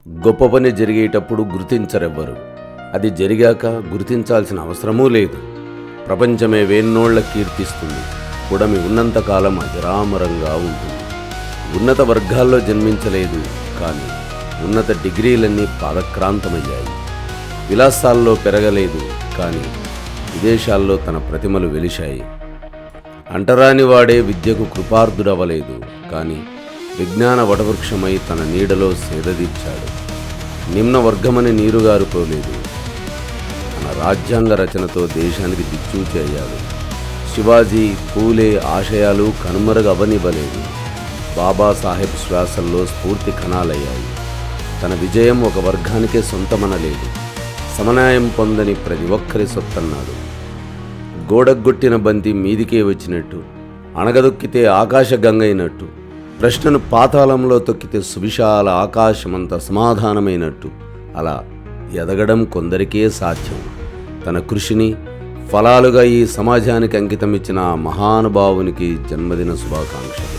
గొప్ప పని జరిగేటప్పుడు గుర్తించరెవ్వరు. అది జరిగాక గుర్తించాల్సిన అవసరమూ లేదు. ప్రపంచమే వేన్నోళ్ల కీర్తిస్తుంది. పుడమి ఉన్నంతకాలం అజరామరంగా ఉంటుంది. ఉన్నత వర్గాల్లో జన్మించలేదు, కానీ ఉన్నత డిగ్రీలన్నీ పాదక్రాంతమయ్యాయి. విలాసాల్లో పెరగలేదు, కానీ విదేశాల్లో తన ప్రతిమలు వెలిశాయి. అంటరాని వాడే విద్యకు కృపార్థుడవలేదు, కానీ విజ్ఞాన వటవృక్షమై తన నీడలో సేదదీర్చాడు. నిమ్న వర్గమని నీరుగారిపోలేదు. తన రాజ్యాంగ రచనతో దేశానికి దిక్చూచి అయ్యాడు. శివాజీ, పూలే ఆశయాలు కనుమరుగవనివ్వలేదు. బాబాసాహెబ్ శ్వాసల్లో స్ఫూర్తి కణాలయ్యాయి. తన విజయం ఒక వర్గానికే సొంతమనలేదు. సమన్యాయం పొందని ప్రతి ఒక్కరి సొత్తన్నాడు. గోడగొట్టిన బంతి మీదికే వచ్చినట్టు, అణగదొక్కితే ఆకాశగంగైనట్టు, ప్రశ్నను పాతాళంలో తొక్కితే సువిశాల ఆకాశమంత సమాధానమైనట్టు అలా ఎదగడం కొందరికే సాధ్యం. తన కృషిని ఫలాలుగా ఈ సమాజానికి అంకితమిచ్చిన ఆ మహానుభావునికి జన్మదిన శుభాకాంక్షలు.